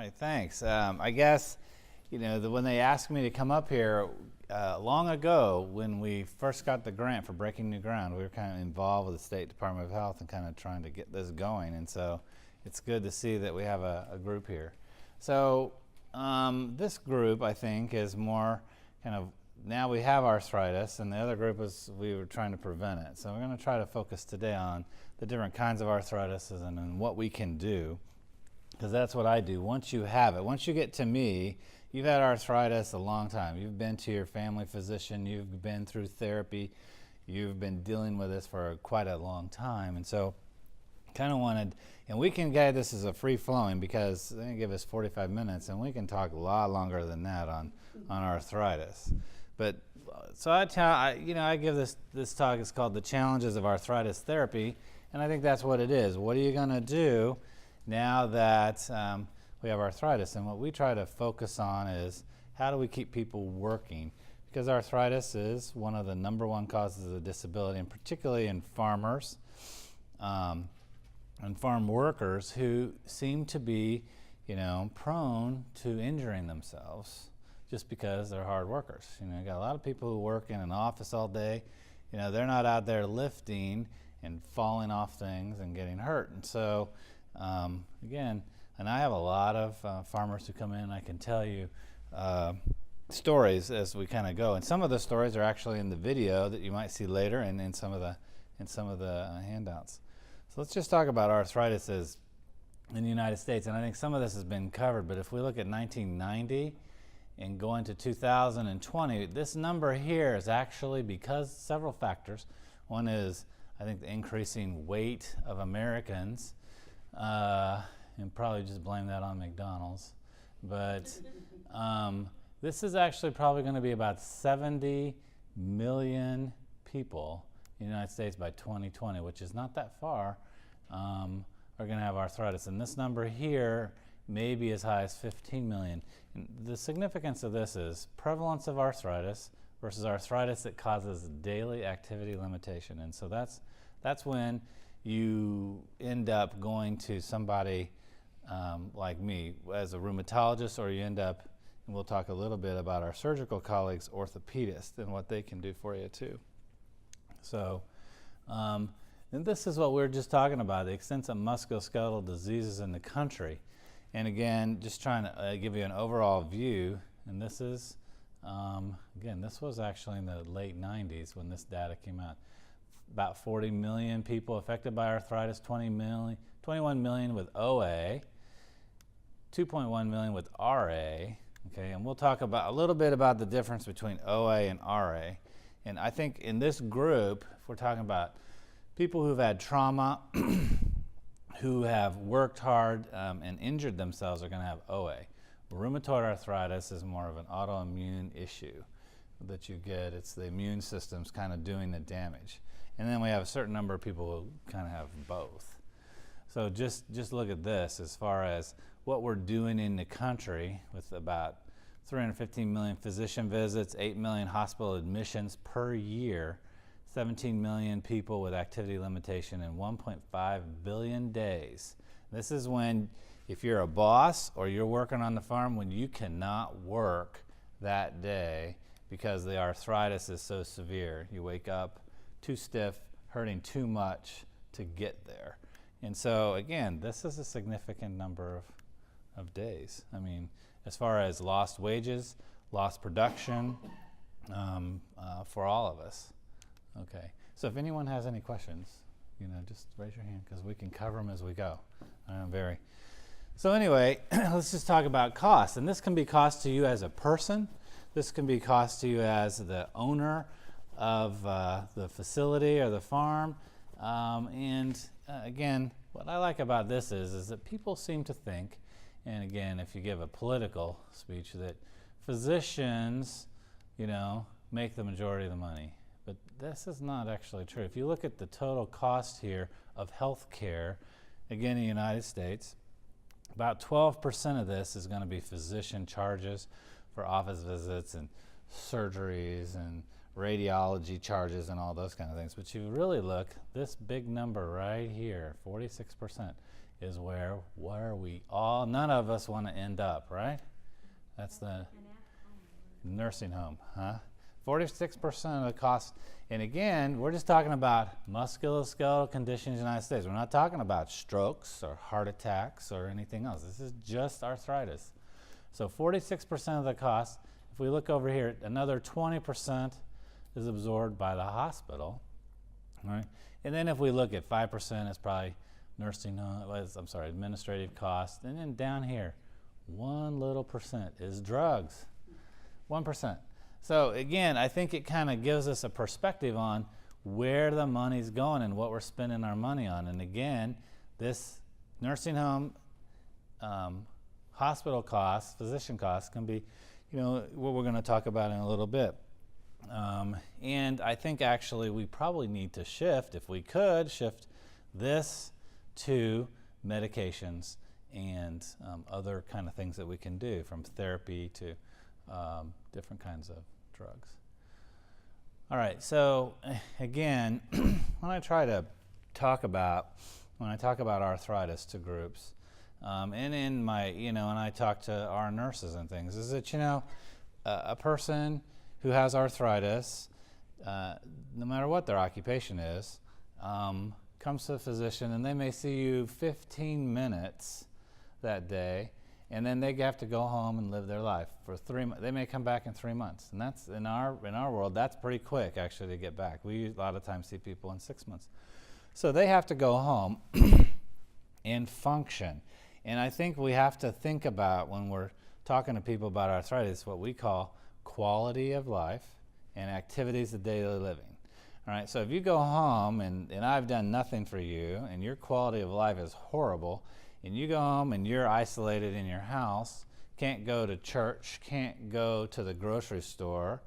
right, thanks. I guess, when they asked me to come up here long ago, when we first got the grant for Breaking New Ground, we were kind of involved with the State Department of Health and kind of trying to get this going. And so it's good to see that we have a group here. So this group, I think, is more kind of, now we have arthritis, and the other group is we were trying to prevent it. So we're going to try to focus today on the different kinds of arthritis and what we can do, because that's what I do. Once you have it, once you get to me, you've had arthritis a long time. You've been to your family physician, you've been through therapy, you've been dealing with this for quite a long time. And so kind of wanted, and we can get this as a free flowing, because they're going to give us 45 minutes and we can talk a lot longer than that on arthritis. But so I give this talk, it's called The Challenges of Arthritis Therapy, and I think that's what it is. What are you going to do now that we have arthritis? And what we try to focus on is, how do we keep people working? Because arthritis is one of the #1 causes of disability, and particularly in farmers and farm workers who seem to be, prone to injuring themselves just because they're hard workers. You got a lot of people who work in an office all day. They're not out there lifting and falling off things and getting hurt. And so, again, and I have a lot of farmers who come in. I can tell you stories as we kind of go, and some of the stories are actually in the video that you might see later, and in some of the handouts. So let's just talk about arthritis in the United States, and I think some of this has been covered. But if we look at 1990 and go into 2020, this number here is actually because several factors. One is, I think, the increasing weight of Americans, and probably just blame that on McDonald's. But this is actually probably going to be about 70 million people in the United States by 2020, which is not that far, are going to have arthritis. And this number here may be as high as 15 million. And the significance of this is prevalence of arthritis versus arthritis that causes daily activity limitation. And so that's when you end up going to somebody like me as a rheumatologist, or you end up, and we'll talk a little bit about our surgical colleagues, orthopedists, and what they can do for you too. So, and this is what we were just talking about, the extensive musculoskeletal diseases in the country. And again, just trying to give you an overall view. And this is, again, this was actually in the late 90s when this data came out. About 40 million people affected by arthritis, 21 million with OA, 2.1 million with RA. Okay, and we'll talk about a little bit about the difference between OA and RA. And I think in this group, if we're talking about people who've had trauma, who have worked hard and injured themselves, are going to have OA. Rheumatoid arthritis is more of an autoimmune issue that you get. It's the immune system's kind of doing the damage. And then we have a certain number of people who kind of have both. So just look at this as far as what we're doing in the country, with about 315 million physician visits, 8 million hospital admissions per year, 17 million people with activity limitation, and 1.5 billion days. This is when, if you're a boss or you're working on the farm, when you cannot work that day because the arthritis is so severe. You wake up too stiff, hurting too much to get there. And so again, this is a significant number of days. I mean, as far as lost wages, lost production, for all of us. Okay, so if anyone has any questions, just raise your hand, because we can cover them as we go. So anyway, let's just talk about cost. And this can be cost to you as a person. This can be cost to you as the owner of the facility or the farm. Again, what I like about this is that people seem to think, and again, if you give a political speech, that physicians, make the majority of the money. But this is not actually true. If you look at the total cost here of health care, again, in the United States, about 12% of this is going to be physician charges for office visits and surgeries and radiology charges and all those kind of things. But you really look, this big number right here, 46%, is where we all, none of us want to end up, right? That's the nursing home, huh? 46% of the cost, and again, we're just talking about musculoskeletal conditions in the United States. We're not talking about strokes or heart attacks or anything else. This is just arthritis. So 46% of the cost. If we look over here, another 20% is absorbed by the hospital, right? And then if we look at 5%, it's probably nursing home, administrative costs. And then down here, 1 little percent is drugs, 1%. So again, I think it kind of gives us a perspective on where the money's going and what we're spending our money on. And again, this nursing home, hospital costs, physician costs can be, what we're going to talk about in a little bit. And I think actually we probably need to shift, if we could, shift this to medications and other kind of things that we can do, from therapy to different kinds of drugs. All right, so again, when I talk about arthritis to groups, and in my, and I talk to our nurses and things, is that, a person who has arthritis, no matter what their occupation is, comes to a physician and they may see you 15 minutes that day, and then they have to go home and live their life for 3 months. They may come back in 3 months, and that's in our world, that's pretty quick actually to get back. We a lot of times see people in 6 months. So they have to go home and function. And I think we have to think about, when we're talking to people about arthritis, what we call quality of life and activities of daily living. All right, so if you go home and I've done nothing for you and your quality of life is horrible, and you go home and you're isolated in your house, can't go to church, can't go to the grocery store,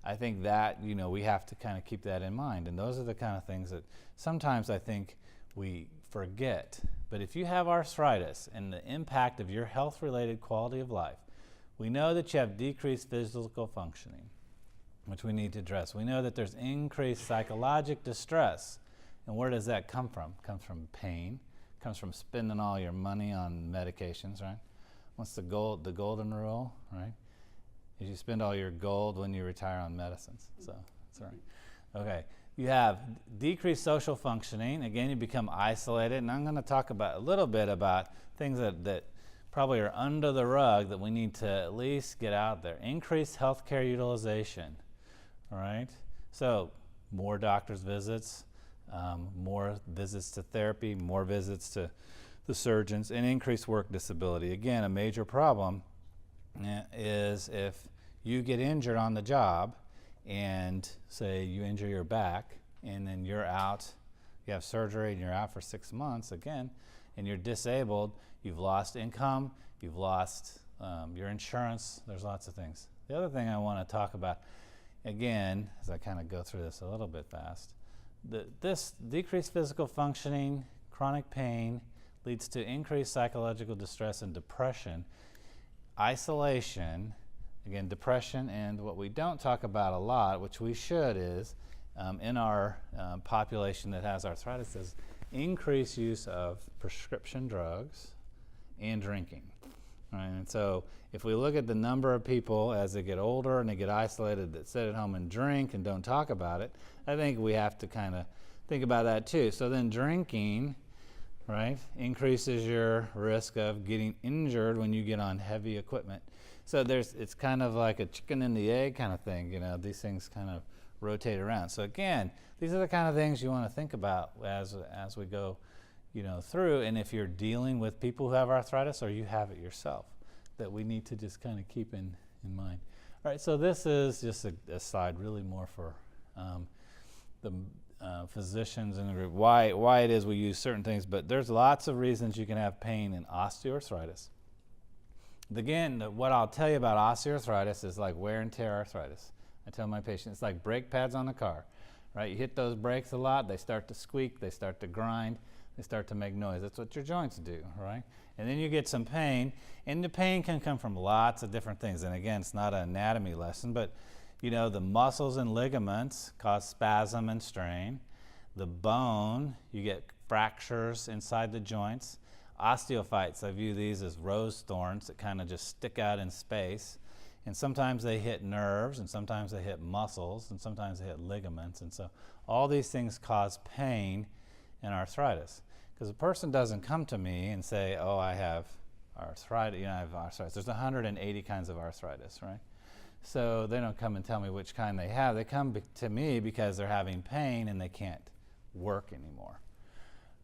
I think that, we have to kind of keep that in mind. And those are the kind of things that sometimes I think we forget. But if you have arthritis and the impact of your health-related quality of life, we know that you have decreased physical functioning, which we need to address. We know that there's increased psychological distress. And where does that come from? It comes from pain. It comes from spending all your money on medications, right? What's the golden rule, right? Is you spend all your gold when you retire on medicines. So that's right. Okay. You have decreased social functioning. Again, you become isolated. And I'm going to talk a little bit about things that probably are under the rug that we need to at least get out there. Increased healthcare utilization, all right? So more doctor's visits, more visits to therapy, more visits to the surgeons, and increased work disability. Again, a major problem is if you get injured on the job and say you injure your back and then you're out, you have surgery and you're out for 6 months again, and you're disabled, you've lost income, you've lost your insurance, there's lots of things. The other thing I want to talk about, again, as I kind of go through this a little bit fast, this decreased physical functioning, chronic pain, leads to increased psychological distress and depression, isolation, again, depression, and what we don't talk about a lot, which we should, is in our population that has arthritis, is increased use of prescription drugs and drinking. Right? And so if we look at the number of people as they get older and they get isolated that sit at home and drink and don't talk about it, I think we have to kind of think about that too. So then drinking, right, increases your risk of getting injured when you get on heavy equipment. So it's kind of like a chicken and the egg kind of thing, these things kind of rotate around. So again, these are the kind of things you want to think about as we go through, and if you're dealing with people who have arthritis or you have it yourself, that we need to just kind of keep in mind. All right, so this is just a slide really more for the physicians in the group, why it is we use certain things, but there's lots of reasons you can have pain in osteoarthritis. Again, what I'll tell you about osteoarthritis is like wear and tear arthritis. I tell my patients it's like brake pads on a car, right? You hit those brakes a lot, they start to squeak, they start to grind, they start to make noise. That's what your joints do, right? And then you get some pain, and the pain can come from lots of different things. And again, it's not an anatomy lesson, but the muscles and ligaments cause spasm and strain. The bone, you get fractures inside the joints. Osteophytes, I view these as rose thorns that kind of just stick out in space. And sometimes they hit nerves, and sometimes they hit muscles, and sometimes they hit ligaments. And so all these things cause pain and arthritis. Because a person doesn't come to me and say, oh, I have arthritis, I have arthritis. There's 180 kinds of arthritis, right? So they don't come and tell me which kind they have. They come to me because they're having pain and they can't work anymore.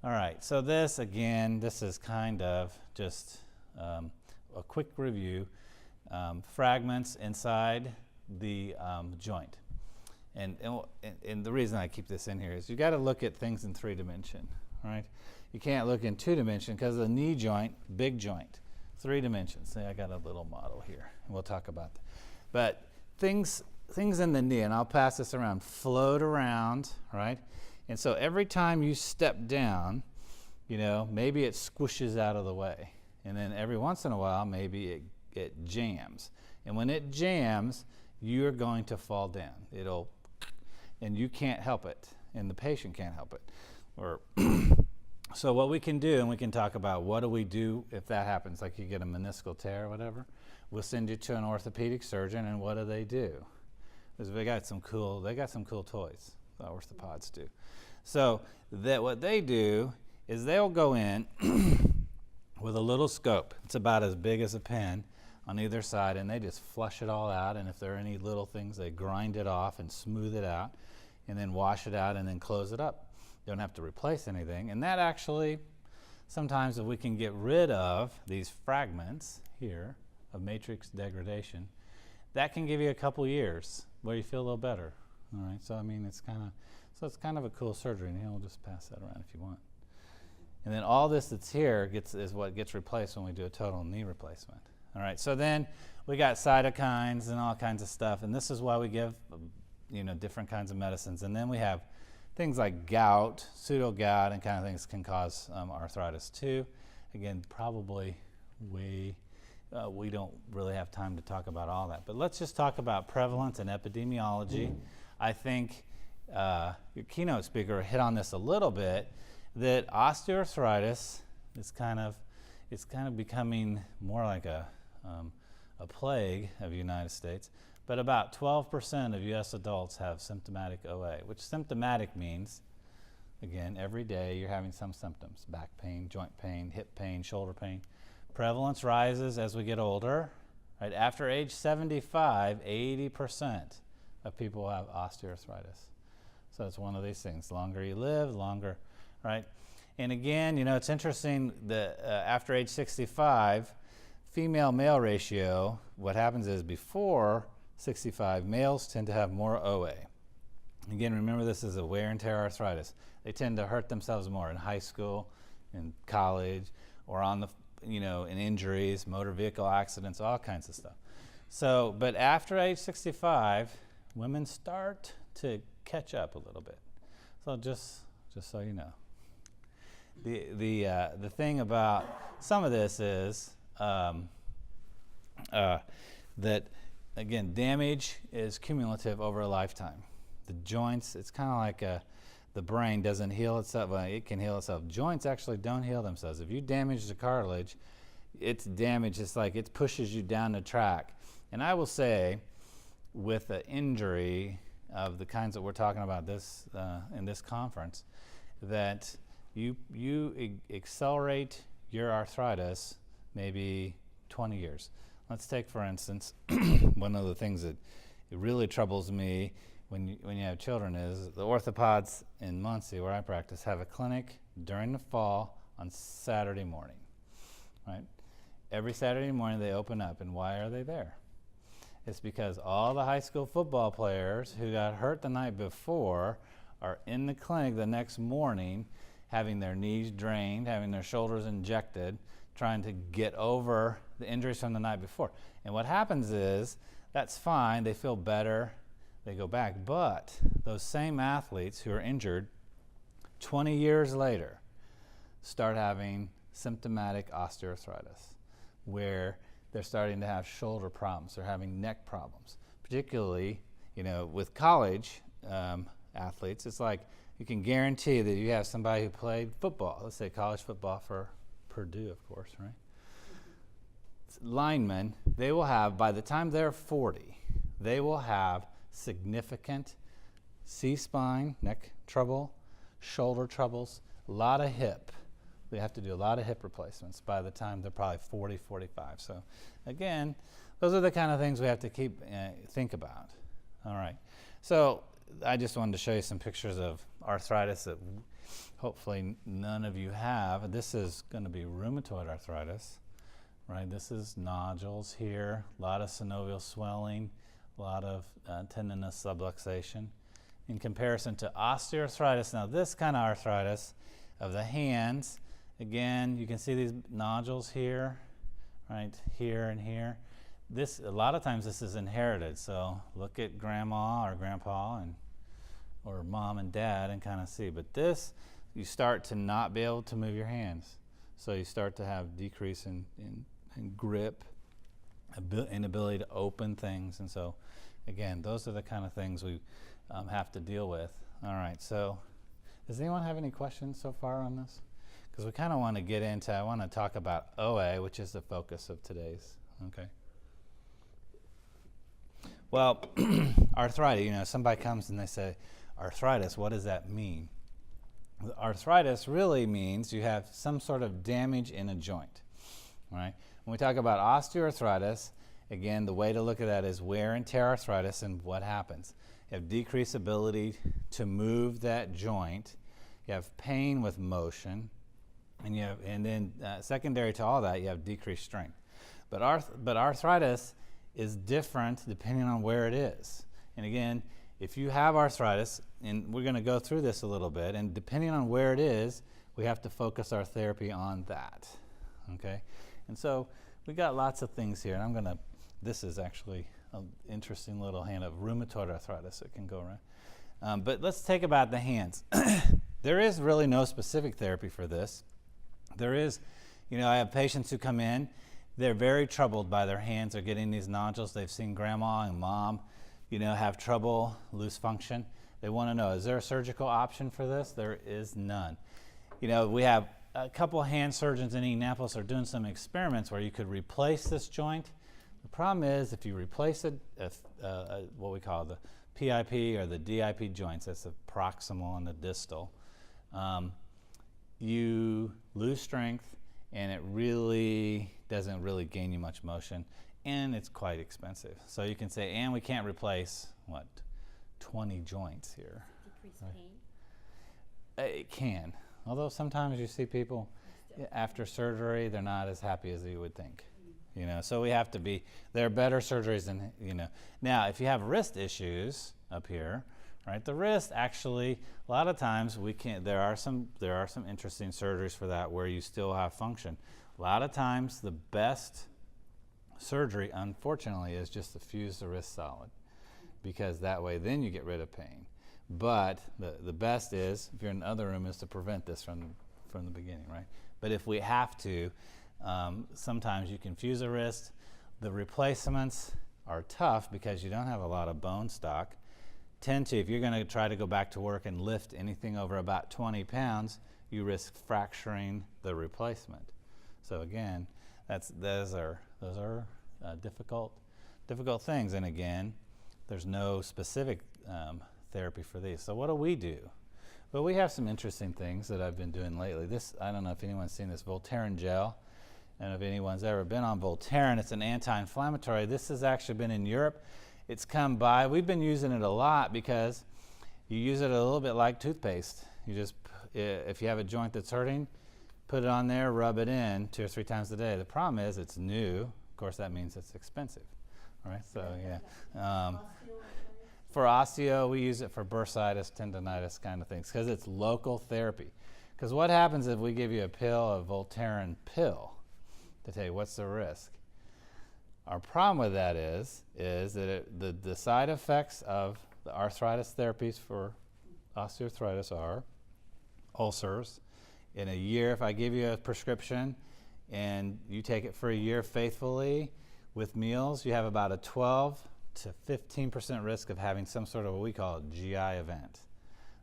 All right, so this, again, this is kind of just a quick review. Fragments inside the joint. And the reason I keep this in here is you got to look at things in 3 dimension, right? You can't look in 2 dimension because the knee joint, big joint, 3 dimensions. See, I got a little model here, and we'll talk about that. But things in the knee, and I'll pass this around, float around, right? And so every time you step down, maybe it squishes out of the way. And then every once in a while, maybe it jams. And when it jams, you're going to fall down. And you can't help it, and the patient can't help it. So what we can do, and we can talk about what do we do if that happens, like you get a meniscal tear or whatever. We'll send you to an orthopedic surgeon, and what do? Because they got some cool toys, the orthopods do. So what they do is they'll go in with a little scope. It's about as big as a pen on either side, and they just flush it all out, and if there are any little things, they grind it off and smooth it out, and then wash it out and then close it up. You don't have to replace anything, and that actually, sometimes if we can get rid of these fragments here of matrix degradation, that can give you a couple years where you feel a little better. All right, so I mean, it's kind of a cool surgery, and we'll just pass that around if you want. And then all this that's here is what gets replaced when we do a total knee replacement. All right, so then we got cytokines and all kinds of stuff, and this is why we give, different kinds of medicines. And then we have things like gout, pseudo-gout, and kind of things can cause arthritis too. Again, probably we don't really have time to talk about all that, but let's just talk about prevalence and epidemiology. I think your keynote speaker hit on this a little bit, that osteoarthritis is kind of becoming more like a plague of the United States. But about 12% of U.S. adults have symptomatic OA, which symptomatic means, again, every day you're having some symptoms: back pain, joint pain, hip pain, shoulder pain. Prevalence rises as we get older. Right? After age 75, 80% of people have osteoarthritis. So it's one of these things. The longer you live, longer, right? And again, it's interesting that after age 65, female-male ratio, what happens is before 65, males tend to have more OA. Again, remember, this is a wear and tear arthritis. They tend to hurt themselves more in high school, in college, or in injuries, motor vehicle accidents, all kinds of stuff. So, but after age 65, women start to catch up a little bit. So just so you know. The thing about some of this is that, again, damage is cumulative over a lifetime. The joints, it's kind of like the brain doesn't heal itself. Well, it can heal itself. Joints actually don't heal themselves. If you damage the cartilage, it's damage. It's like it pushes you down the track. And I will say, with an injury of the kinds that we're talking about in this conference, that you accelerate your arthritis maybe 20 years. Let's take, for instance, one of the things that it really troubles me when you have children is the orthopods in Muncie, where I practice, have a clinic during the fall on Saturday morning, right? Every Saturday morning they open up, and why are they there? It's because all the high school football players who got hurt the night before are in the clinic the next morning, having their knees drained, having their shoulders injected, trying to get over the injuries from the night before. And what happens is, that's fine, they feel better, they go back, but those same athletes who are injured 20 years later start having symptomatic osteoarthritis, where they're starting to have shoulder problems, they're having neck problems. Particularly, with college athletes, it's like you can guarantee that you have somebody who played football, let's say college football for Purdue, of course, right? Linemen, they will have, by the time they're 40, they will have significant C-spine, neck trouble, shoulder troubles, a lot of hip. They have to do a lot of hip replacements by the time they're probably 40, 45. So again, those are the kind of things we have to think about. All right. So I just wanted to show you some pictures of arthritis that hopefully none of you have. This is going to be rheumatoid arthritis, right? This is nodules here, a lot of synovial swelling, a lot of tendinous subluxation. In comparison to osteoarthritis, now this kind of arthritis of the hands, again, you can see these nodules here, right, here and here. This, a lot of times this is inherited, so look at grandma or grandpa or mom and dad and kind of see. But this, you start to not be able to move your hands. So you start to have decrease in grip, inability to open things. And so, again, those are the kind of things we have to deal with. All right, so does anyone have any questions so far on this? Because we kind of want to get into, I want to talk about OA, which is the focus of today's, okay? Well, arthritis, somebody comes and they say, arthritis, what does that mean? Arthritis really means you have some sort of damage in a joint, right? When we talk about osteoarthritis, again, the way to look at that is wear and tear arthritis and what happens. You have decreased ability to move that joint. You have pain with motion, and then secondary to all that, you have decreased strength. But arthritis is different depending on where it is. And again, if you have arthritis, and we're going to go through this a little bit, and depending on where it is, we have to focus our therapy on that. Okay, and so we got lots of things here, and this is actually an interesting little hand of rheumatoid arthritis that can go around. But let's take about the hands. There is really no specific therapy for this. There is, I have patients who come in, they're very troubled by their hands. They're getting these nodules. They've seen grandma and mom, have trouble, lose function. They want to know, is there a surgical option for this? There is none. We have a couple of hand surgeons in Indianapolis are doing some experiments where you could replace this joint. The problem is if you replace what we call the PIP or the DIP joints, that's the proximal and the distal, you lose strength and it really doesn't really gain you much motion, and it's quite expensive. So you can say, and we can't replace, 20 joints here. Decrease Right? pain? It can. Although sometimes you see people after surgery, they're not as happy as you would think. So we have to be, there are better surgeries than, Now, if you have wrist issues up here, right, the wrist actually, a lot of times there are some interesting surgeries for that where you still have function. A lot of times the best surgery, unfortunately, is just to fuse the wrist solid, because that way then you get rid of pain. But the best is, if you're in the other room, is to prevent this from the beginning, right? But if we have to, sometimes you can fuse a wrist. The replacements are tough because you don't have a lot of bone stock. If you're going to try to go back to work and lift anything over about 20 pounds, you risk fracturing the replacement. So again, those are difficult things. And again, there's no specific therapy for these. So what do we do? Well, we have some interesting things that I've been doing lately. I don't know if anyone's seen this Voltaren Gel, and if anyone's ever been on Voltaren, it's an anti-inflammatory. This has actually been in Europe. It's come by. We've been using it a lot because you use it a little bit like toothpaste. You just, if you have a joint that's hurting, put it on there, rub it in 2 or 3 times a day. The problem is it's new. Of course, that means it's expensive. All right, so yeah. For osteo, we use it for bursitis, tendonitis kind of things because it's local therapy. Because what happens if we give you a pill, a Voltaren pill, to tell you what's the risk? Our problem with that is that the side effects of the arthritis therapies for osteoarthritis are ulcers. In a year, if I give you a prescription and you take it for a year faithfully with meals, you have about a 12 to 15% risk of having some sort of what we call a GI event.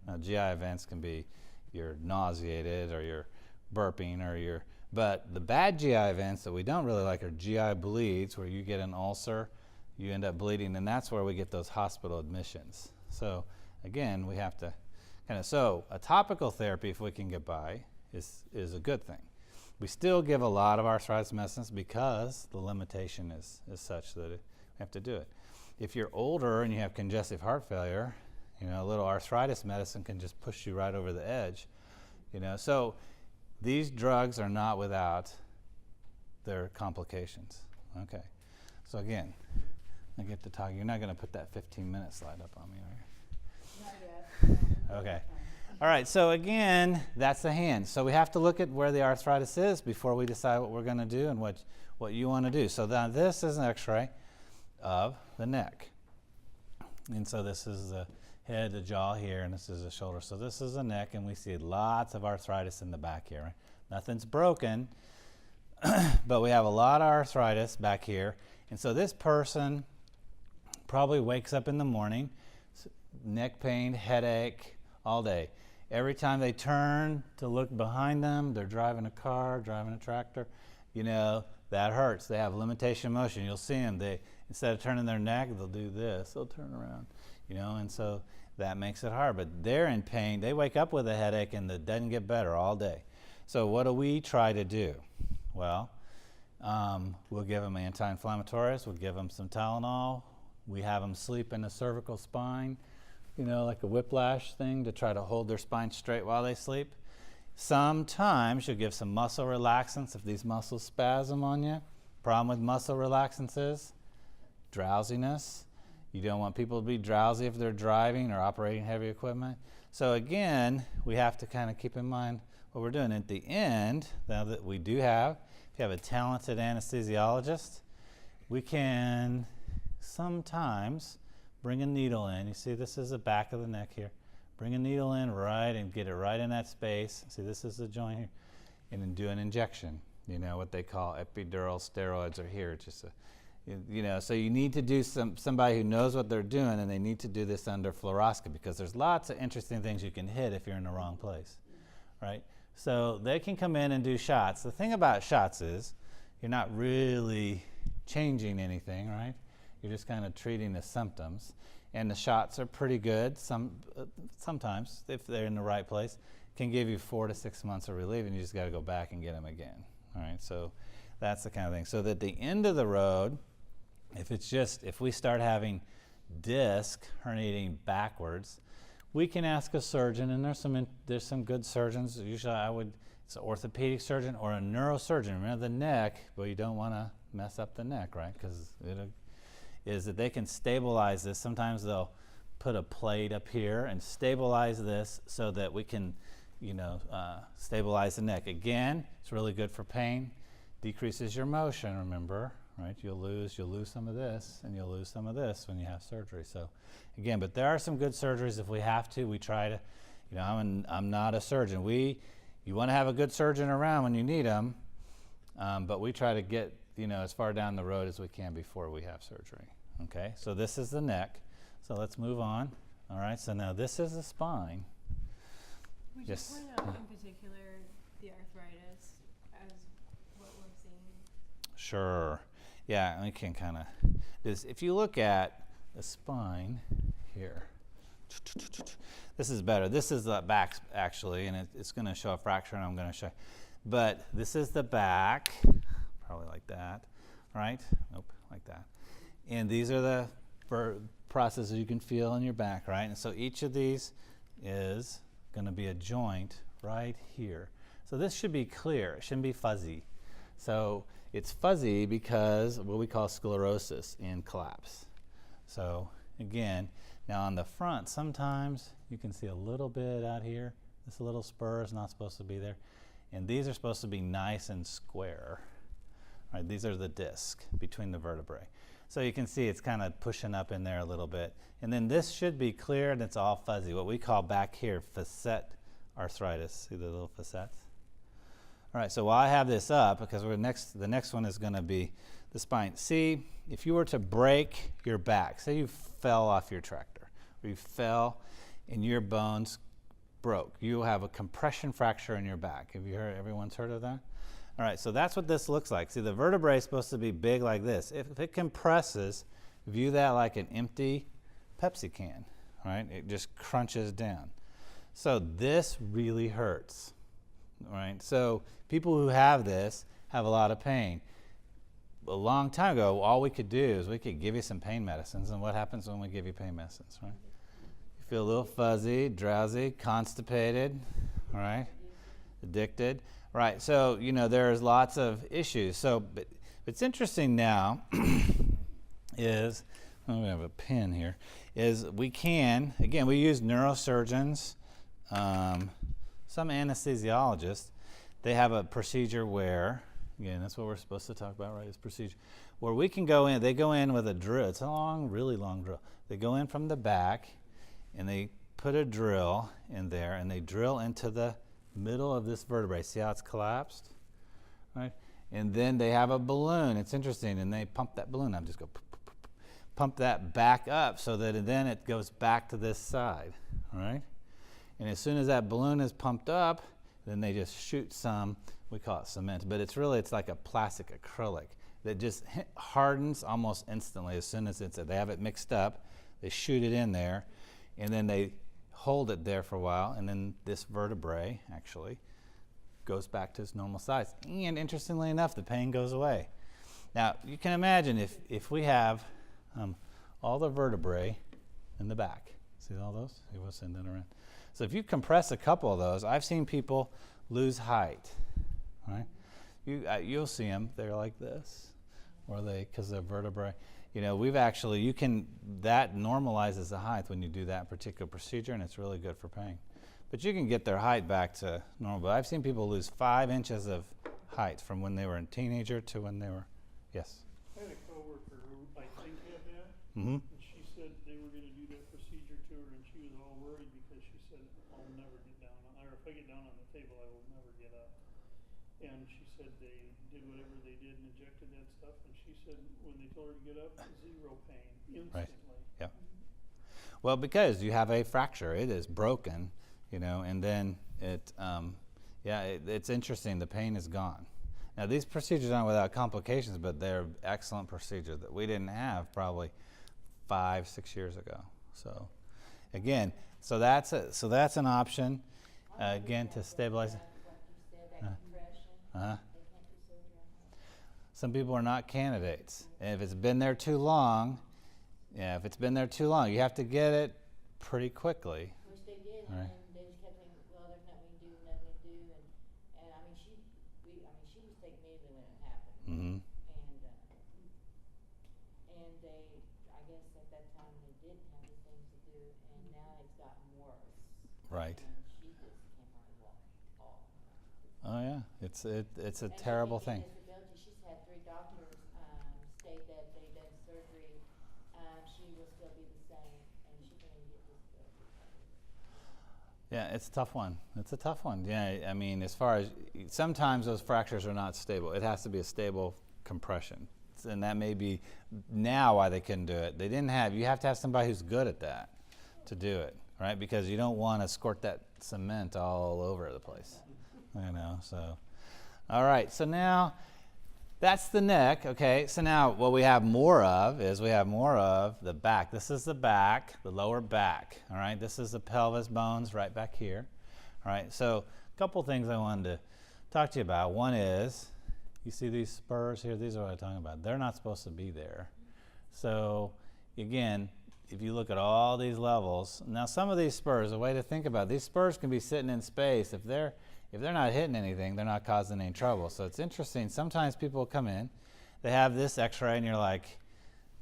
Now, GI events can be you're nauseated or you're burping or you're But the bad GI events that we don't really like are GI bleeds, where you get an ulcer, you end up bleeding, and that's where we get those hospital admissions. So again, we have to so a topical therapy, if we can get by, is a good thing. We still give a lot of arthritis medicines because the limitation is such that we have to do it. If you're older and you have congestive heart failure, a little arthritis medicine can just push you right over the edge. So these drugs are not without their complications. Okay. So again, I get to talk. You're not going to put that 15-minute slide up on me, are you? Not yet. Okay. All right, so again, that's the hand. So we have to look at where the arthritis is before we decide what we're going to do and what you want to do. So now this is an x-ray of the neck. And so this is the head, the jaw here, and this is the shoulder. So this is the neck, and we see lots of arthritis in the back here. Right? Nothing's broken, but we have a lot of arthritis back here. And so this person probably wakes up in the morning, neck pain, headache, all day. Every time they turn to look behind them, they're driving a car, driving a tractor, that hurts. They have limitation motion. You'll see them. They, instead of turning their neck, they'll do this. They'll turn around, and so that makes it hard. But they're in pain. They wake up with a headache, and it doesn't get better all day. So what do we try to do? Well, we'll give them anti-inflammatories. We'll give them some Tylenol. We have them sleep in a cervical spine, like a whiplash thing to try to hold their spine straight while they sleep. Sometimes you'll give some muscle relaxants if these muscles spasm on you. Problem with muscle relaxants is drowsiness. You don't want people to be drowsy if they're driving or operating heavy equipment. So again, we have to kind of keep in mind what we're doing. At the end, now that we do have, if you have a talented anesthesiologist, we can sometimes bring a needle in. You see, this is the back of the neck here. Bring a needle in right and get it right in that space. See, this is the joint here. And then do an injection. What they call epidural steroids are here. Just so you need to do somebody who knows what they're doing, and they need to do this under fluoroscopy because there's lots of interesting things you can hit if you're in the wrong place, right? So they can come in and do shots. The thing about shots is you're not really changing anything, right? You're just kind of treating the symptoms, and the shots are pretty good. Sometimes, if they're in the right place, can give you 4 to 6 months of relief, and you just got to go back and get them again. All right, so that's the kind of thing. So that at the end of the road, if we start having disc herniating backwards, we can ask a surgeon, and there's some good surgeons. Usually, it's an orthopedic surgeon or a neurosurgeon. Remember the neck, but you don't want to mess up the neck, right? Because is that they can stabilize this. Sometimes they'll put a plate up here and stabilize this so that we can, stabilize the neck. Again, it's really good for pain. Decreases your motion, remember, right? You'll lose some of this, and you'll lose some of this when you have surgery. So again, but there are some good surgeries. If we have to, we try to, I'm not a surgeon. You want to have a good surgeon around when you need them, but we try to get as far down the road as we can before we have surgery. Okay, so this is the neck. So let's move on. All right, so now this is the spine. Would you point out in particular the arthritis as what we're seeing? Sure. Yeah, we can kind of this. If you look at the spine here, this is better. This is the back actually, and it's going to show a fracture, and I'm going to show. But this is the back. Probably like that, right? Nope, like that. And these are the processes you can feel in your back, right? And so each of these is going to be a joint right here. So this should be clear. It shouldn't be fuzzy. So it's fuzzy because what we call sclerosis and collapse. So again, now on the front, sometimes you can see a little bit out here. This little spur is not supposed to be there. And these are supposed to be nice and square. Right, these are the discs between the vertebrae. So you can see it's kind of pushing up in there a little bit. And then this should be clear, and it's all fuzzy, what we call back here facet arthritis. See the little facets? All right, so while I have this up, because the next one is going to be the spine. See, if you were to break your back, say you fell off your tractor, or you fell and your bones broke, you have a compression fracture in your back. Everyone's heard of that? All right, so that's what this looks like. See, the vertebrae is supposed to be big like this. If it compresses, view that like an empty Pepsi can, right? It just crunches down. So this really hurts, right? So people who have this have a lot of pain. A long time ago, all we could do is we could give you some pain medicines. And what happens when we give you pain medicines, right? You feel a little fuzzy, drowsy, constipated, all right? Addicted. Right, so, you know, there's lots of issues. So, but what's interesting now is, we have a pen here, is we can, again, we use neurosurgeons, some anesthesiologists. They have a procedure where, again, that's what we're supposed to talk about, right, is procedure, where we can go in, they go in with a drill. It's a long, really long drill. They go in from the back, and they put a drill in there, and they drill into the middle of this vertebrae. See how it's collapsed, right? And then they have a balloon. It's interesting, and they pump that balloon up. Just go pump that back up so that then it goes back to this side, all right? And as soon as that balloon is pumped up, then they just shoot some, we call it cement, but it's like a plastic acrylic that just hardens almost instantly as soon as they have it mixed up. They shoot it in there, and then they hold it there for a while, and then this vertebrae actually goes back to its normal size. And interestingly enough, the pain goes away. Now, you can imagine if we have all the vertebrae in the back. See all those? We'll send that around. So if you compress a couple of those, I've seen people lose height, right? You'll see them. They're like this, or because they're vertebrae. You know, that normalizes the height when you do that particular procedure, and it's really good for pain. But you can get their height back to normal. But I've seen people lose 5 inches of height from when they were a teenager to when they were, yes? I had a coworker who I think had that, Mm-hmm. and she said they were going to do that procedure to her, and she was all worried because she said, I'll never get down on, or if I get down on the table, I will never get up. And she said they did whatever they did and injected that stuff, and she said when they told her to get up, 0 pain instantly. Right. Yeah. Well, because you have a fracture, it is broken, you know, and then it's interesting. The pain is gone. Now, these procedures aren't without complications, but they're excellent procedures that we didn't have probably 5-6 years ago. So, again, so that's an option. Again, to stabilize. Some people are not candidates. And if it's been there too long, you have to get it pretty quickly. Which they did, Right. and they just kept saying, well, there's nothing we can do, nothing to do, and I mean, she was taking me when it happened. Mm-hmm. And they, I guess at that time they didn't have the things to do, and now it's gotten worse. Right. And she just can't hardly walk at all. Oh yeah, it's a And terrible she thing. thinks disability, she's had 3 doctors state that they done surgery, she will still be the same, and she can't even get disability coverage. Yeah, it's a tough one. It's a tough one. Yeah, I mean, as far as sometimes those fractures are not stable. It has to be a stable compression, and that may be now why they couldn't do it. You have to have somebody who's good at that to do it, right? Because you don't want to squirt that cement all over the place, you know. So, all right. So now. That's the neck, okay? So now what we have more of the back. This is the back, the lower back, all right? This is the pelvis bones right back here, all right? So a couple things I wanted to talk to you about. One is, you see these spurs here? These are what I'm talking about. They're not supposed to be there. So again, if you look at all these levels, now some of these spurs, a way to think about it, these spurs can be sitting in space. If they're not hitting anything, they're not causing any trouble. So it's interesting. Sometimes people come in, they have this x-ray, and you're like,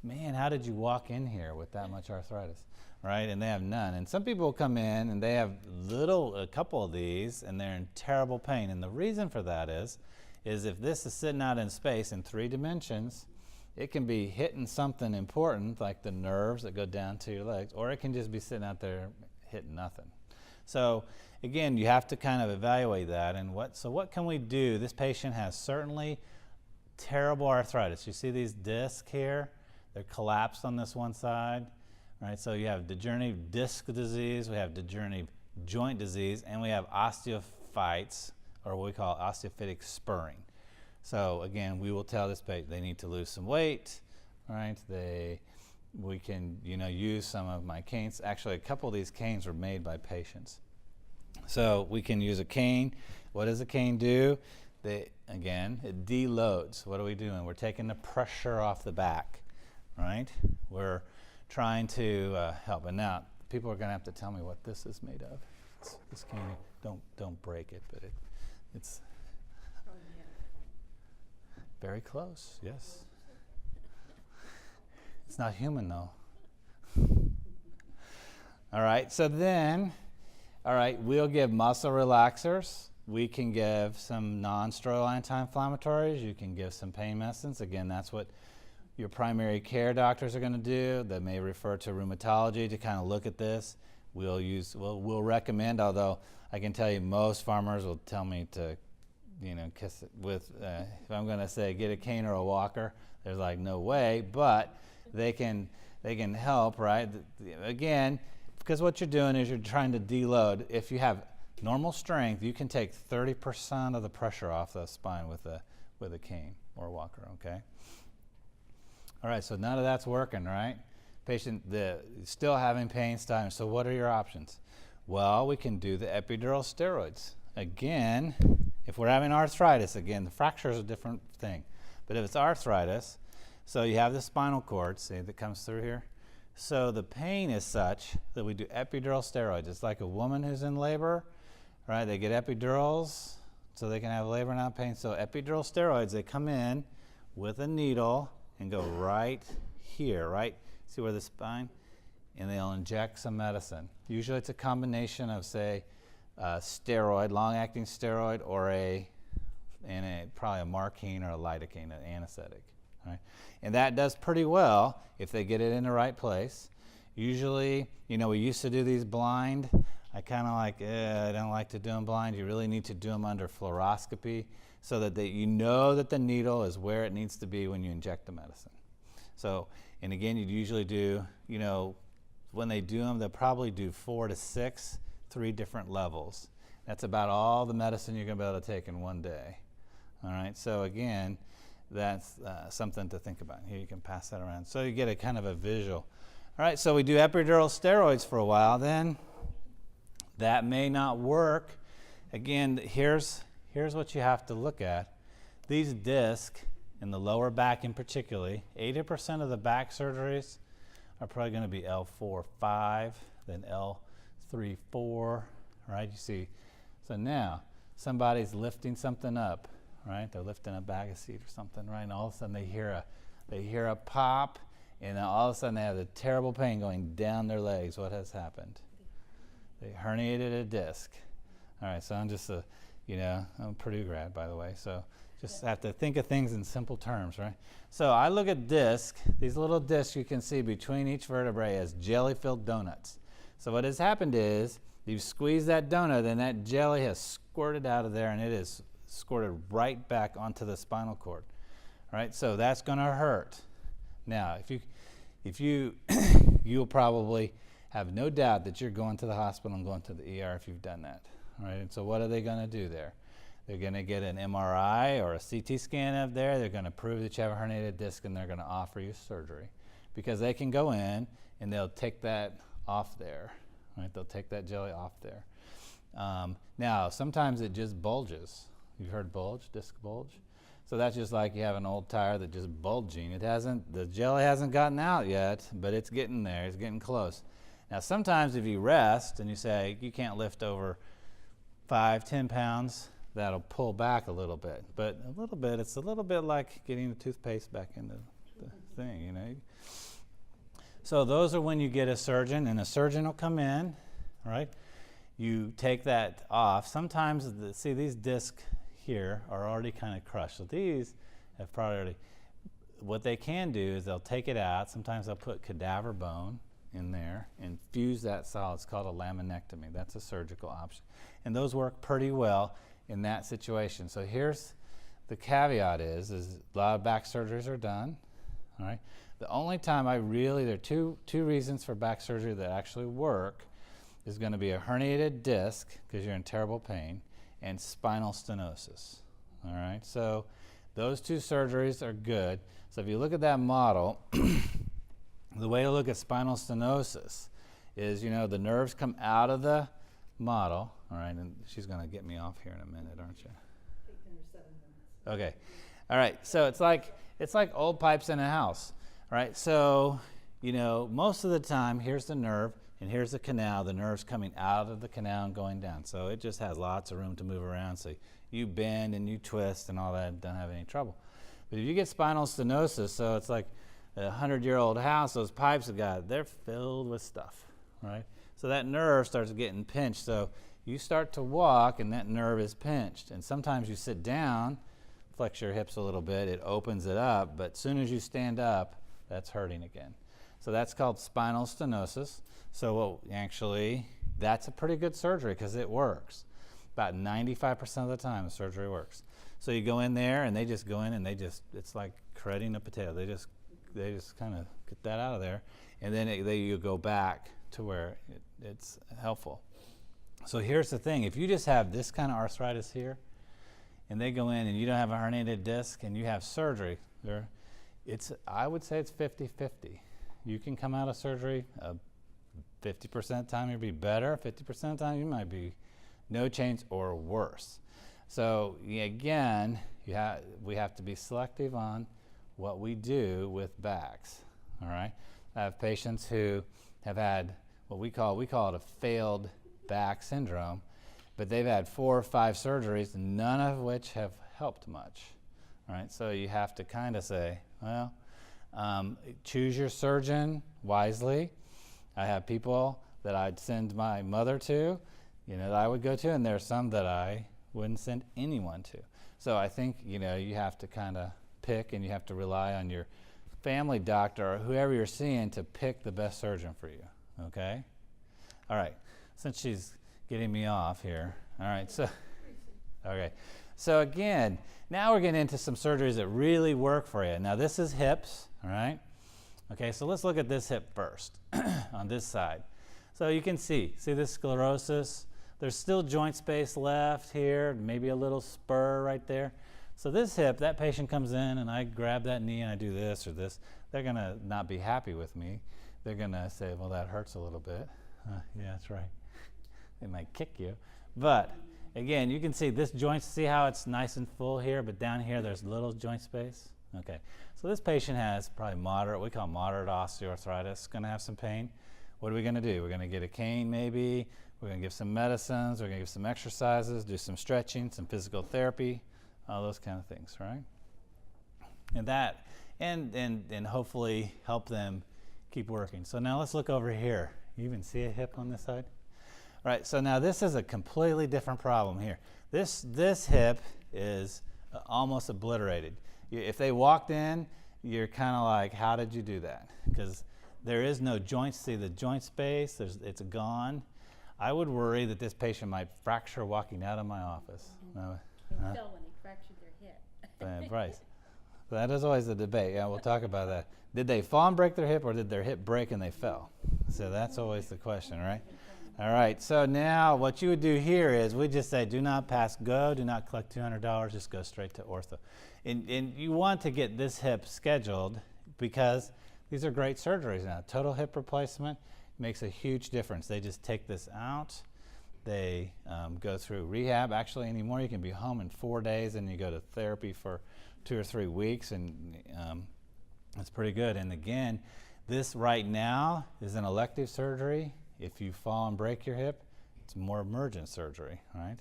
man, how did you walk in here with that much arthritis, right? And they have none. And some people come in, and they have a couple of these, and they're in terrible pain. And the reason for that is if this is sitting out in space in 3 dimensions, it can be hitting something important, like the nerves that go down to your legs, or it can just be sitting out there hitting nothing. So again, you have to kind of evaluate that. And what can we do? This patient has certainly terrible arthritis. You see these discs here? They're collapsed on this one side, right? So you have degenerative disc disease, we have degenerative joint disease, and we have osteophytes, or what we call osteophytic spurring. So again, we will tell this patient they need to lose some weight, right? We can, use some of my canes. Actually, a couple of these canes were made by patients. So we can use a cane. What does a cane do? Again, it deloads. What are we doing? We're taking the pressure off the back, right? We're trying to help. And now, people are going to have to tell me what this is made of. This cane, don't break it, but it's very close, yes. It's not human, though. All right, so then, we'll give muscle relaxers. We can give some non-steroidal anti-inflammatories. You can give some pain medicines. Again, that's what your primary care doctors are going to do. They may refer to rheumatology to kind of look at this. We'll recommend, although I can tell you most farmers will tell me to, kiss it with, if I'm going to say get a cane or a walker, there's like no way, but they can help, right? Again, because what you're doing is you're trying to deload. If you have normal strength, you can take 30% of the pressure off the spine with a cane or a walker, okay? All right, so none of that's working, right? Patient still having pain, so what are your options? Well, we can do the epidural steroids. Again, if we're having arthritis, again, the fracture is a different thing. But if it's arthritis, so you have the spinal cord, see, that comes through here. So the pain is such that we do epidural steroids. It's like a woman who's in labor, right? They get epidurals so they can have labor and not pain. So epidural steroids, they come in with a needle and go right here, right? See where the spine? And they'll inject some medicine. Usually it's a combination of, say, steroid, long-acting steroid, or probably a marquine or a lidocaine, an anesthetic. Right? And that does pretty well if they get it in the right place. Usually, we used to do these blind. I kind of I don't like to do them blind. You really need to do them under fluoroscopy so that that the needle is where it needs to be when you inject the medicine. So, and again, you'd usually do, when they do them, they'll probably do 4 to 6, 3 different levels. That's about all the medicine you're going to be able to take in one day. All right, so again, that's something to think about. Here, you can pass that around. So you get a kind of a visual. All right, so we do epidural steroids for a while. Then that may not work. Again, here's what you have to look at. These discs in the lower back in particular, 80% of the back surgeries are probably going to be L4-5, then L3-4, right? You see, so now somebody's lifting something up, right? They're lifting a bag of seed or something, right? And all of a sudden they hear a pop, and then all of a sudden they have the terrible pain going down their legs. What has happened? They herniated a disc. All right, so I'm just I'm a Purdue grad, by the way, so just have to think of things in simple terms, right? So I look at disc, these little discs you can see between each vertebrae as jelly-filled donuts. So what has happened is you've squeezed that donut and that jelly has squirted out of there and it is squirted right back onto the spinal cord, right? So that's going to hurt. Now, if you'll probably have no doubt that you're going to the hospital and going to the ER if you've done that, right? And so what are they going to do there? They're going to get an MRI or a CT scan up there. They're going to prove that you have a herniated disc, and they're going to offer you surgery because they can go in and they'll take that off there, right? They'll take that jelly off there. Now, sometimes it just bulges. You've heard bulge, disc bulge? So that's just like you have an old tire that just bulging. The jelly hasn't gotten out yet, but it's getting there. It's getting close. Now, sometimes if you rest and you say you can't lift over 5-10 pounds, that'll pull back a little bit. But it's a little bit like getting the toothpaste back into the thing, So those are when you get a surgeon, and a surgeon will come in, right? You take that off. Sometimes, these discs here are already kind of crushed. So these have probably already, what they can do is they'll take it out. Sometimes they'll put cadaver bone in there and fuse that solid. It's called a laminectomy. That's a surgical option. And those work pretty well in that situation. So here's the caveat is a lot of back surgeries are done, all right? The only time there are two reasons for back surgery that actually work is going to be a herniated disc because you're in terrible pain and spinal stenosis, all right? So Those 2 surgeries are good. So if you look at that model, the way to look at spinal stenosis is, the nerves come out of the model. All right, and she's going to get me off here in a minute, aren't you? Okay. All right. So it's like old pipes in a house, right? So, most of the time, here's the nerve and here's the canal. The nerve's coming out of the canal and going down. So it just has lots of room to move around. So you bend and you twist and all that, don't have any trouble. But if you get spinal stenosis, so it's like a 100-year-old house, those pipes they're filled with stuff, right? So that nerve starts getting pinched. So you start to walk and that nerve is pinched. And sometimes you sit down, flex your hips a little bit, it opens it up, but as soon as you stand up, that's hurting again. So that's called spinal stenosis. So that's a pretty good surgery because it works. About 95% of the time, the surgery works. So you go in there and they just go in and it's like shredding a potato. They just kind of get that out of there. And then you go back to where it's helpful. So here's the thing. If you just have this kind of arthritis here, and they go in and you don't have a herniated disc and you have surgery, I would say it's 50-50. You can come out of surgery 50% of the time you'll be better, 50% of the time you might be no change or worse. So again, we have to be selective on what we do with backs, all right? I have patients who have had what we call it a failed back syndrome, but they've had 4 or 5 surgeries, none of which have helped much, all right? So you have to kind of say, well, choose your surgeon wisely. I have people that I'd send my mother to, that I would go to, and there are some that I wouldn't send anyone to. So I think, you have to kind of pick, and you have to rely on your family doctor or whoever you're seeing to pick the best surgeon for you, okay? All right, since she's getting me off here. All right, so again, now we're getting into some surgeries that really work for you. Now this is hips, all right? Okay, so let's look at this hip first on this side. So you can see this sclerosis. There's still joint space left here, maybe a little spur right there. So this hip, that patient comes in and I grab that knee and I do this or this. They're gonna not be happy with me. They're gonna say, well, that hurts a little bit. Yeah, that's right. They might kick you. But again, you can see this joint, see how it's nice and full here, but down here there's little joint space? Okay, so this patient has probably moderate, we call moderate osteoarthritis, gonna have some pain. What are we gonna do? We're gonna get a cane maybe, we're gonna give some medicines, we're gonna give some exercises, do some stretching, some physical therapy, all those kind of things, right? And that, and hopefully help them keep working. So now let's look over here. You even see a hip on this side? All right, so now this is a completely different problem here. This hip is almost obliterated. If they walked in, you're kind of like, how did you do that? Because there is no joint, see the joint space, it's gone. I would worry that this patient might fracture walking out of my office. They fell when they fractured their hip. Right. So that is always a debate. Yeah, we'll talk about that. Did they fall and break their hip, or did their hip break and they fell? So that's always the question, right? All right, so now what you would do here is we just say, do not pass go, do not collect $200, just go straight to ortho. And you want to get this hip scheduled because these are great surgeries now. Total hip replacement makes a huge difference. They just take this out. They go through rehab. Actually, anymore, you can be home in 4 days and you go to therapy for 2 or 3 weeks, and that's pretty good. And again, this right now is an elective surgery. If you fall and break your hip, it's more emergent surgery, right?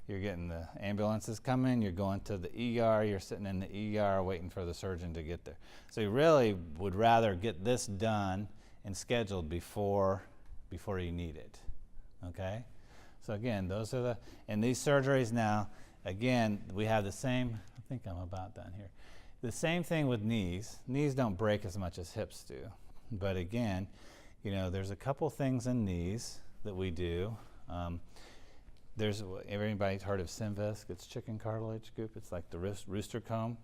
You're getting the ambulances coming, you're going to the ER, you're sitting in the ER waiting for the surgeon to get there. So you really would rather get this done and scheduled before you need it, okay? So again, those are and these surgeries now, again, we have the same, I think I'm about done here. The same thing with knees. Knees don't break as much as hips do. But again, there's a couple things in knees that we do. Everybody's heard of Synvisc? It's chicken cartilage goop. It's like the rooster comb.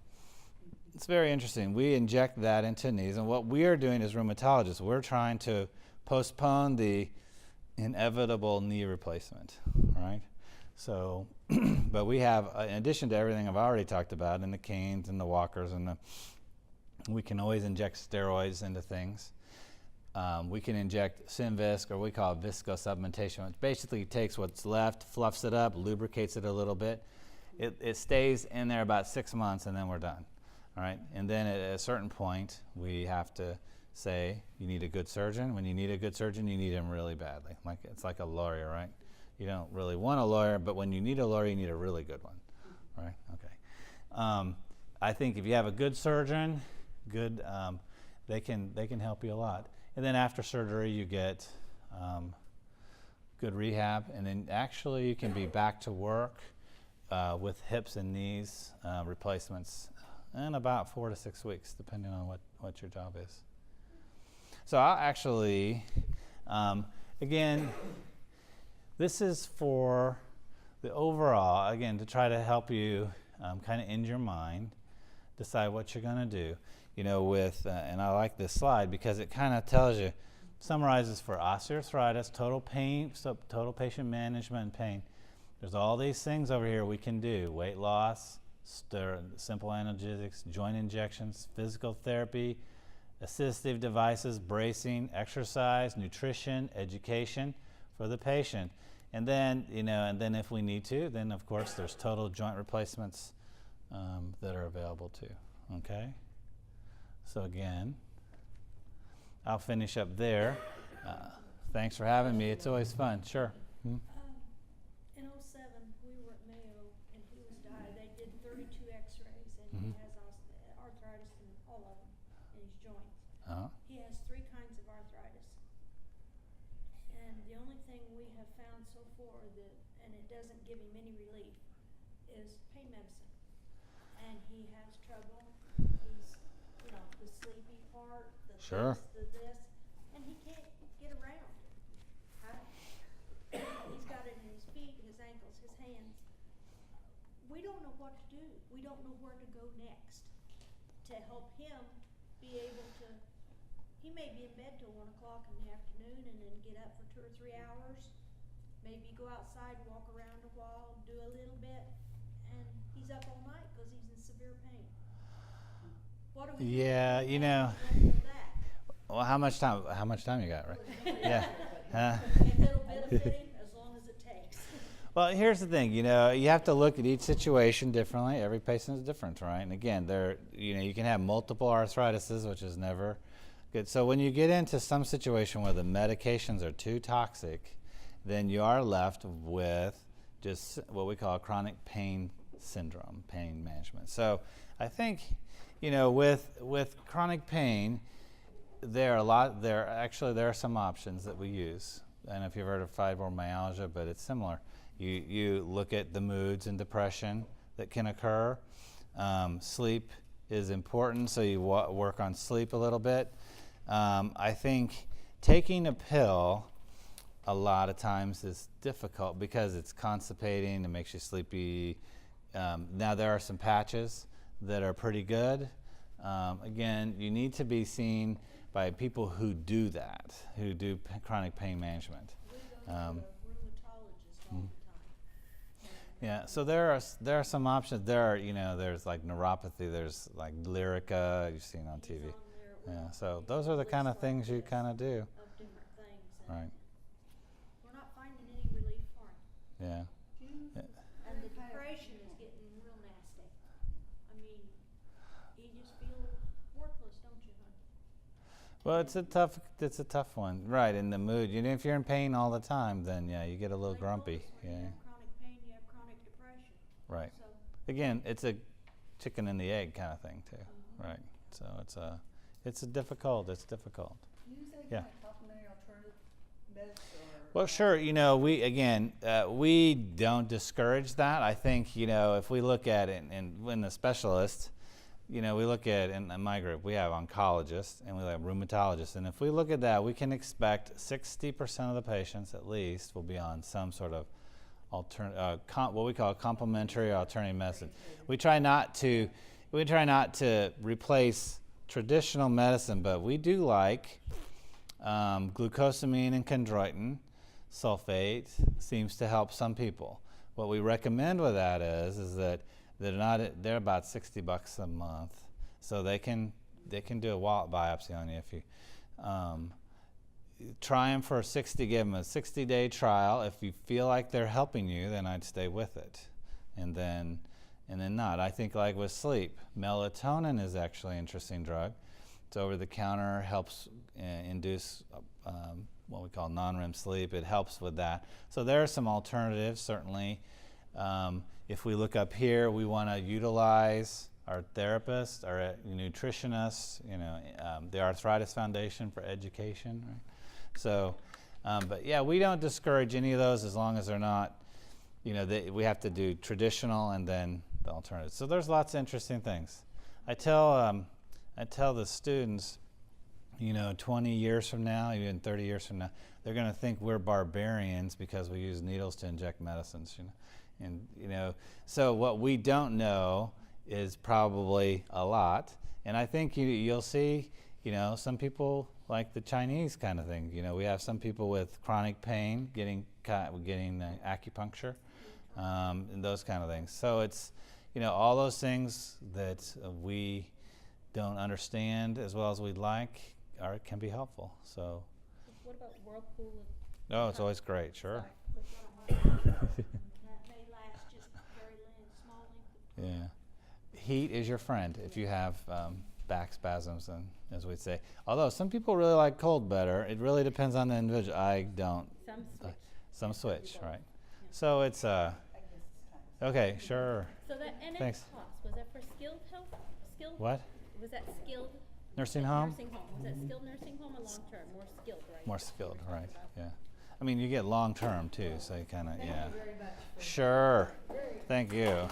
It's very interesting. We inject that into knees, and what we are doing as rheumatologists, we're trying to postpone the inevitable knee replacement, right? So, but we have, in addition to everything I've already talked about, and the canes and the walkers, we can always inject steroids into things. We can inject Synvisc, or we call it viscosupplementation, which basically takes what's left, fluffs it up, lubricates it a little bit. It stays in there about 6 months, and then we're done. All right, and then at a certain point, we have to say you need a good surgeon. When you need a good surgeon, you need him really badly. Like it's like a lawyer, right? You don't really want a lawyer, but when you need a lawyer, you need a really good one, right? Okay. I think if you have a good surgeon, they can help you a lot. And then after surgery, you get good rehab, and then actually you can be back to work with hips and knees replacements in about 4 to 6 weeks, depending on what your job is. So I'll actually, again, this is for the overall, again, to try to help you kind of in your mind decide what you're going to do. You know, with, and I like this slide because it kind of tells you, summarizes for osteoarthritis, total pain, total patient management and pain. There's all these things over here we can do: weight loss, simple analgesics, joint injections, physical therapy, assistive devices, bracing, exercise, nutrition, education for the patient. And then, you know, and then if we need to, then of course there's total joint replacements that are available too. Okay? So again, I'll finish up there. Thanks for having me. It's always fun. Sure. In 07, we were at Mayo, and Hughes died. They did 32 x-rays, and he has arthritis in all of them, in his joints. He has 3 kinds of arthritis. And the only thing we have found so far that, and it doesn't give him any relief, is pain medicine. And he has trouble. He's, you know, the sleepy part, the Sure. this, and he can't get around. He's got it in his feet, his ankles, his hands. We don't know what to do. We don't know where to go next to help him be able to. He may be in bed till 1 o'clock in the afternoon and then get up for 2 or 3 hours. Maybe go outside, walk around a while, do a little bit, and he's up all night because he's in severe pain. What do we do? Yeah, you know. Well, how much time you got, right? Yeah. A little benefiting as long as it takes. Well, here's the thing, you know, you have to look at each situation differently. Every patient is different, right? And again, you can have multiple arthritises, which is never good. So when you get into some situation where the medications are too toxic, then you are left with just what we call chronic pain syndrome, pain management. So I think, you know, with chronic pain, there are some options that we use. I don't know if you've heard of fibromyalgia, but it's similar. You look at the moods and depression that can occur. Sleep is important, so you work on sleep a little bit. I think taking a pill a lot of times is difficult because it's constipating, it makes you sleepy. Now there are some patches that are pretty good. Again, you need to be seen by people who do that, who do chronic pain management. We go to a rheumatologist all the time. Yeah, so there are some options. There's like neuropathy, there's like Lyrica, you've seen on TV. Yeah, so those are the kind of things you kind of do. Of different things. Right. We're not finding any relief for him. Yeah. And the depression is getting real nasty. I mean, you just feel worthless, don't you, hon? Well, it's a tough one, right? In the mood, if you're in pain all the time, then yeah, you get a little Like grumpy. always, when Yeah. you have chronic pain, you have chronic depression. Right. So, Again, it's a chicken and the egg kind of thing too, right? So it's difficult. It's difficult. Can you use any Yeah. kind of complementary alternative meds or? Well, sure. We don't discourage that. I think, if we look at it, and when the specialists, we look at, in my group, we have oncologists and we have rheumatologists. And if we look at that, we can expect 60% of the patients at least will be on some sort of what we call complementary or alternative medicine. We try not to replace traditional medicine, but we do like glucosamine and chondroitin sulfate seems to help some people. what we recommend with that is that they're about $60 a month, so they can do a wallet biopsy on you if you try them for 60. Give them a 60-day trial. If you feel like they're helping you, then I'd stay with it, and then not. I think like with sleep, melatonin is actually an interesting drug. It's over the counter, helps induce what we call non-REM sleep. It helps with that. So there are some alternatives, certainly. If we look up here, we want to utilize our therapists, our nutritionists, the Arthritis Foundation for education, right? So, but yeah, we don't discourage any of those as long as they're not, we have to do traditional and then the alternatives. So there's lots of interesting things. I tell the students, 20 years from now, even 30 years from now, they're going to think we're barbarians because we use needles to inject medicines, And, so what we don't know is probably a lot. And I think you'll see, some people like the Chinese kind of thing. We have some people with chronic pain getting acupuncture, and those kind of things. So it's, all those things that we don't understand as well as we'd like can be helpful. So. What about Whirlpool? Oh, it's always great, sure. That may last just very small length. Yeah. Heat is your friend if you have back spasms, and as we'd say. Although some people really like cold better. It really depends on the individual. I don't. Some switch. Some switch, right. So it's okay, sure. So that, and Thanks. it costs, was that for skilled health? What? Was that skilled? Nursing home? Nursing home. Was that skilled nursing home or long-term? More skilled, right? More skilled, right, yeah. I mean, you get long-term too, so you kind of, yeah. Thank you very much. Sure. Thank you.